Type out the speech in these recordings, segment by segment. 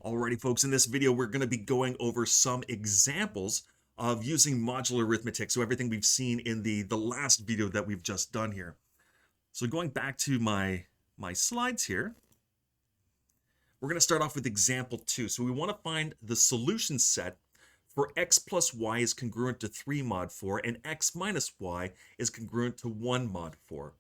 Alrighty, folks, in this video, we're going to be going over some examples of using modular arithmetic. So everything we've seen in the last video that we've just done here. So going back to my slides here, we're going to start off with example 2. So we want to find the solution set for x plus y is congruent to 3 mod 4 and x minus y is congruent to 1 mod 4.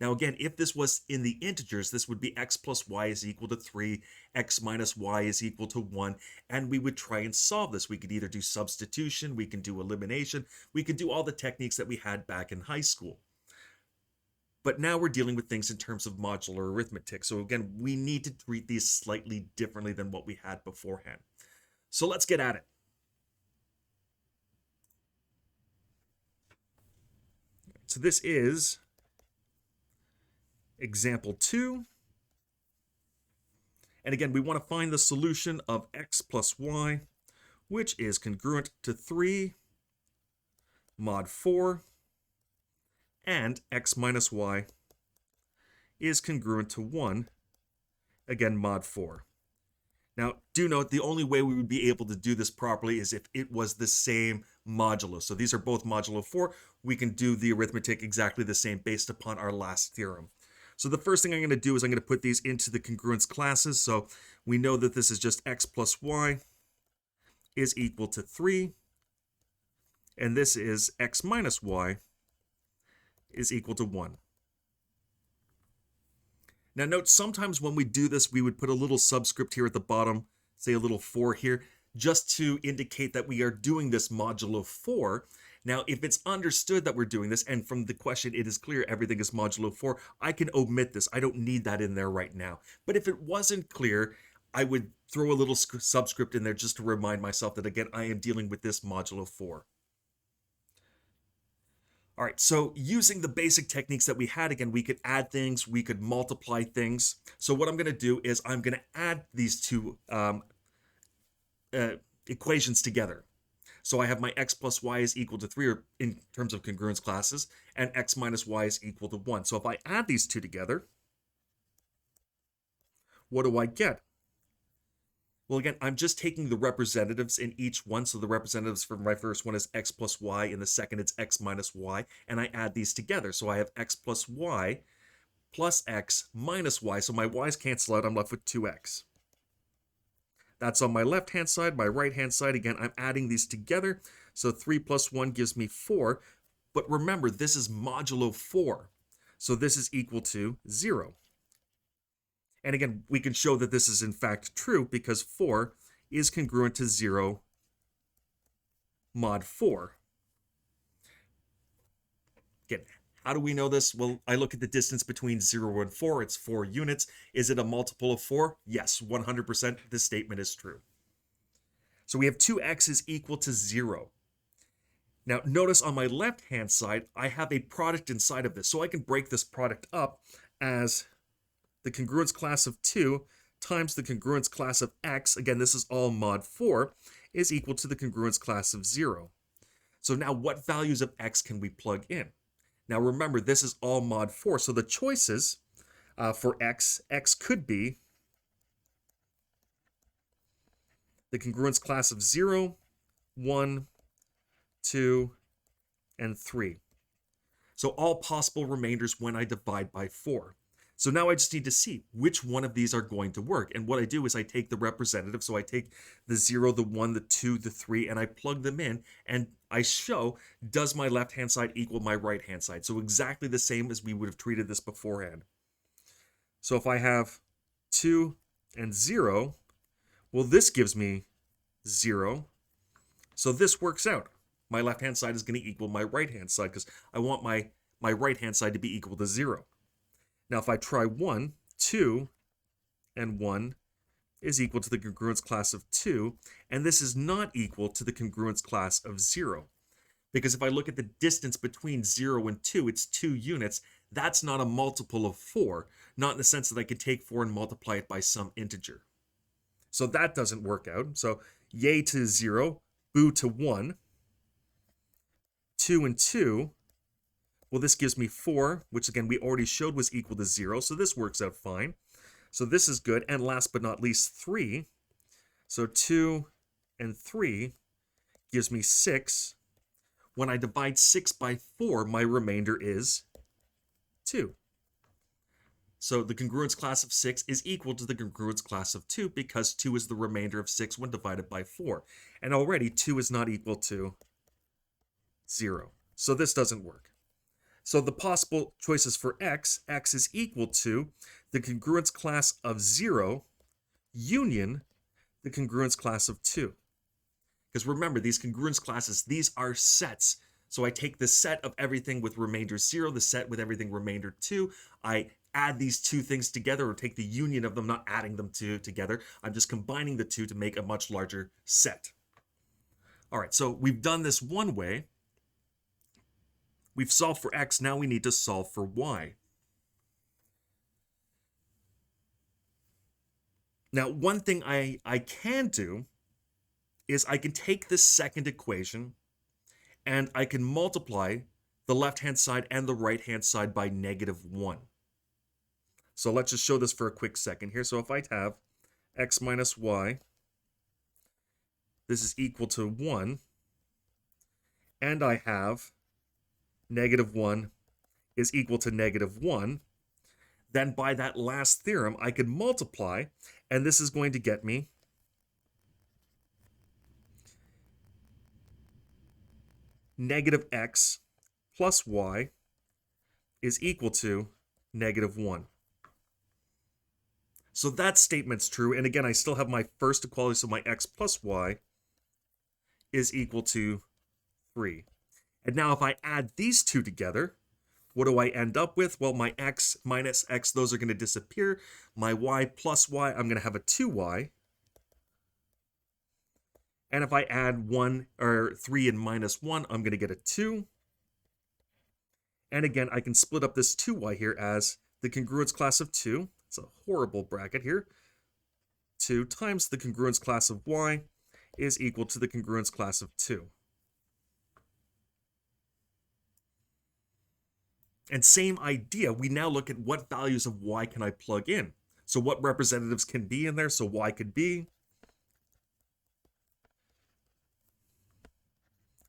Now again, if this was in the integers, this would be x plus y is equal to 3, x minus y is equal to 1, and we would try and solve this. We could either do substitution, we can do elimination, we could do all the techniques that we had back in high school. But now we're dealing with things in terms of modular arithmetic. So again, we need to treat these slightly differently than what we had beforehand. So let's get at it. So this is example 2. And again, we want to find the solution of x plus y, which is congruent to 3 mod 4, and x minus y is congruent to 1, again, mod 4. Now, do note the only way we would be able to do this properly is if it was the same modulo. So these are both modulo 4. We can do the arithmetic exactly the same based upon our last theorem. So the first thing I'm going to do is I'm going to put these into the congruence classes. So we know that this is just x plus y is equal to 3. And this is x minus y is equal to 1. Now note, sometimes when we do this, we would put a little subscript here at the bottom, say a little 4 here, just to indicate that we are doing this modulo 4. Now, if it's understood that we're doing this, and from the question it is clear everything is modulo 4, I can omit this. I don't need that in there right now. But if it wasn't clear, I would throw a little subscript in there just to remind myself that, again, I am dealing with this modulo 4. All right, so using the basic techniques that we had, again, we could add things, we could multiply things. So what I'm going to do is I'm going to add these two equations together. So I have my x plus y is equal to 3, or in terms of congruence classes, and x minus y is equal to 1. So if I add these two together, what do I get? Well, again, I'm just taking the representatives in each one. So the representatives for my first one is x plus y, and the second it's x minus y, and I add these together. So I have x plus y plus x minus y. So my y's cancel out, I'm left with 2x. That's on my left-hand side. My right-hand side, again, I'm adding these together. So 3 plus 1 gives me 4. But remember, this is modulo 4. So this is equal to 0. And again, we can show that this is in fact true because 4 is congruent to 0 mod 4. Again, how do we know this? Well, I look at the distance between 0 and 4. It's 4 units. Is it a multiple of 4? Yes, 100%. This statement is true. So we have 2x is equal to 0. Now, notice on my left-hand side, I have a product inside of this. So I can break this product up as the congruence class of 2 times the congruence class of x, again, this is all mod 4, is equal to the congruence class of 0. So now what values of x can we plug in? Now remember, this is all mod 4, so the choices for x could be the congruence class of 0, 1, 2, and 3. So all possible remainders when I divide by 4. So now I just need to see which one of these are going to work. And what I do is I take the representative, so I take the 0, the 1, the 2, the 3, and I plug them in, and I show, does my left-hand side equal my right-hand side? So exactly the same as we would have treated this beforehand. So if I have 2 and 0, well, this gives me 0. So this works out. My left-hand side is going to equal my right-hand side because I want my right-hand side to be equal to 0. Now, if I try 1, 2, and 1 is equal to the congruence class of 2, and this is not equal to the congruence class of 0. Because if I look at the distance between 0 and 2, it's 2 units. That's not a multiple of 4, not in the sense that I could take 4 and multiply it by some integer. So that doesn't work out. So yay to 0, boo to 1, 2 and 2. Well, this gives me 4, which again we already showed was equal to 0, so this works out fine. So this is good. And last but not least, 3. So 2 and 3 gives me 6. When I divide 6 by 4, my remainder is 2. So the congruence class of 6 is equal to the congruence class of 2 because 2 is the remainder of 6 when divided by 4. And already 2 is not equal to 0. So this doesn't work. So the possible choices for x is equal to the congruence class of 0 union the congruence class of 2. Because remember, these congruence classes, these are sets. So I take the set of everything with remainder 0, the set with everything remainder 2. I add these two things together, or take the union of them, not adding them together. I'm just combining the two to make a much larger set. All right, so we've done this one way. We've solved for x, now we need to solve for y. Now, one thing I can do is I can take this second equation and I can multiply the left-hand side and the right-hand side by -1. So let's just show this for a quick second here. So if I have x minus y, this is equal to 1, and I have -1 is equal to -1, then by that last theorem, I could multiply, and this is going to get me -x plus y is equal to -1. So that statement's true, and again, I still have my first equality, so my x plus y is equal to 3. And now if I add these two together, what do I end up with? Well, my x minus x, those are going to disappear. My y plus y, I'm going to have a 2y. And if I add 3 and -1, I'm going to get a 2. And again, I can split up this 2y here as the congruence class of 2. It's a horrible bracket here. 2 times the congruence class of y is equal to the congruence class of 2. And same idea, we now look at what values of y can I plug in. So what representatives can be in there? So y could be,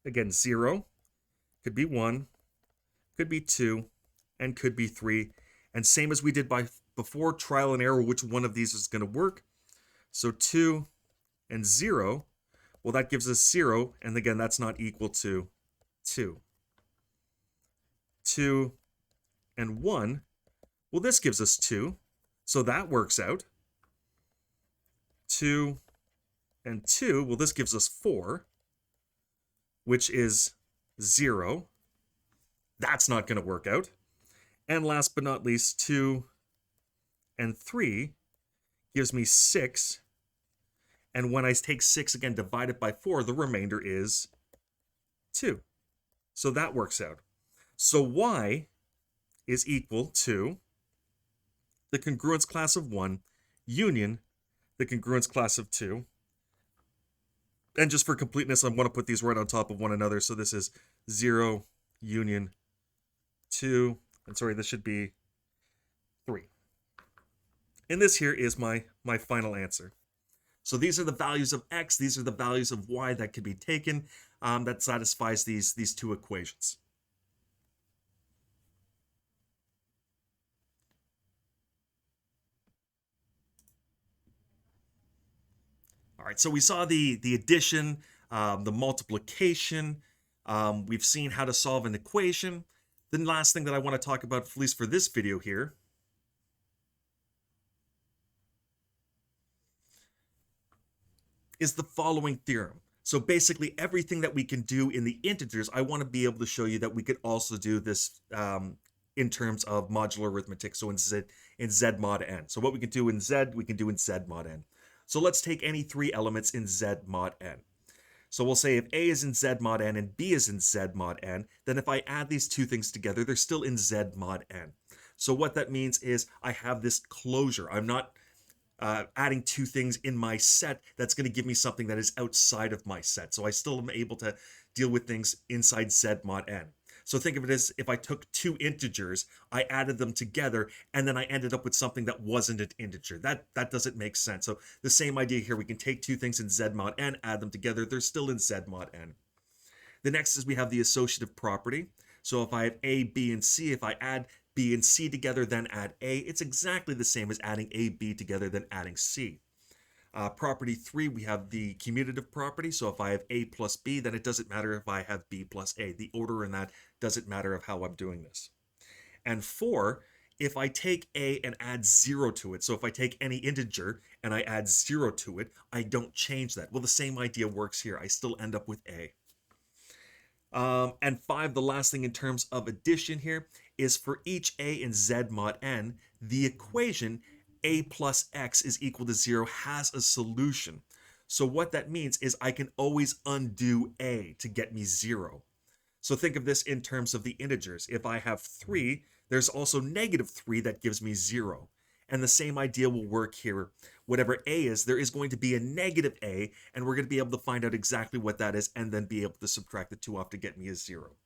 again, 0, could be 1, could be 2, and could be 3. And same as we did before, trial and error, which one of these is going to work. So 2 and 0, well, that gives us 0, and again, that's not equal to 2. 2 and 1, well, this gives us 2, so that works out. 2 and 2, well, this gives us 4, which is 0. That's not going to work out. And last but not least, 2 and 3 gives me 6. And when I take 6 again, divide it by 4, the remainder is 2. So that works out. So y is equal to the congruence class of 1 union the congruence class of 2. And just for completeness, I want to put these right on top of one another. So this is 0 union 2. And sorry, this should be 3. And this here is my final answer. So these are the values of x, these are the values of y that can be taken that satisfies these two equations. All right, so we saw the addition, the multiplication. We've seen how to solve an equation. The last thing that I want to talk about, at least for this video here, is the following theorem. So basically everything that we can do in the integers, I want to be able to show you that we could also do this in terms of modular arithmetic, so in Z mod n. So what we can do in Z, we can do in Z mod n. So let's take any three elements in Z mod n. So we'll say if A is in Z mod n and B is in Z mod n, then if I add these two things together, they're still in Z mod n. So what that means is I have this closure. I'm not adding two things in my set that's going to give me something that is outside of my set. So I still am able to deal with things inside Z mod n. So think of it as if I took two integers, I added them together, and then I ended up with something that wasn't an integer. That doesn't make sense. So the same idea here, we can take two things in Z mod n, add them together, they're still in Z mod n. The next is we have the associative property. So if I have A, B, and C, if I add B and C together, then add A, it's exactly the same as adding A, B together, then adding C. Property 3, we have the commutative property. So if I have A plus B, then it doesn't matter if I have B plus A. The order in that doesn't matter of how I'm doing this. And 4, if I take A and add 0 to it, so if I take any integer and I add 0 to it, I don't change that. Well, the same idea works here. I still end up with A. And 5, the last thing in terms of addition here, is for each A in Z mod n, the equation A plus X is equal to 0 has a solution. So what that means is I can always undo A to get me 0. So think of this in terms of the integers. If I have 3, there's also -3 that gives me 0. And the same idea will work here. Whatever A is, there is going to be a negative A, and we're going to be able to find out exactly what that is and then be able to subtract the 2 off to get me a 0.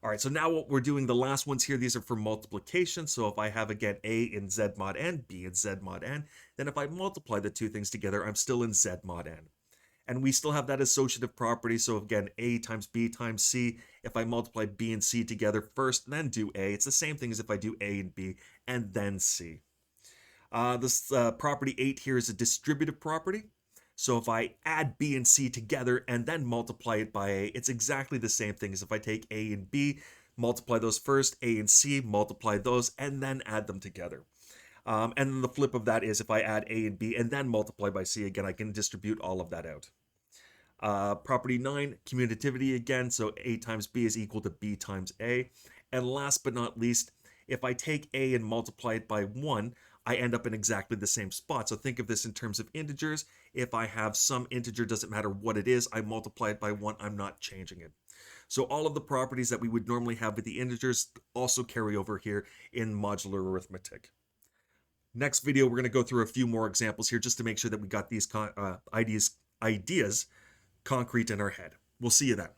All right, so now what we're doing, the last ones here, these are for multiplication. So if I have, again, A in Z mod n, B in Z mod n, then if I multiply the two things together, I'm still in Z mod n. And we still have that associative property. So again, A times B times C. If I multiply B and C together first, then do A, it's the same thing as if I do A and B and then C. This property 8 here is a distributive property. So if I add B and C together and then multiply it by A, it's exactly the same thing as if I take A and B, multiply those first, A and C, multiply those, and then add them together. And then the flip of that is if I add A and B and then multiply by C, again, I can distribute all of that out. Property 9, commutativity again, so A times B is equal to B times A. And last but not least, if I take A and multiply it by 1, I end up in exactly the same spot. So think of this in terms of integers. If I have some integer, doesn't matter what it is, I multiply it by 1, I'm not changing it. So all of the properties that we would normally have with the integers also carry over here in modular arithmetic. Next video, we're going to go through a few more examples here just to make sure that we got these ideas concrete in our head. We'll see you then.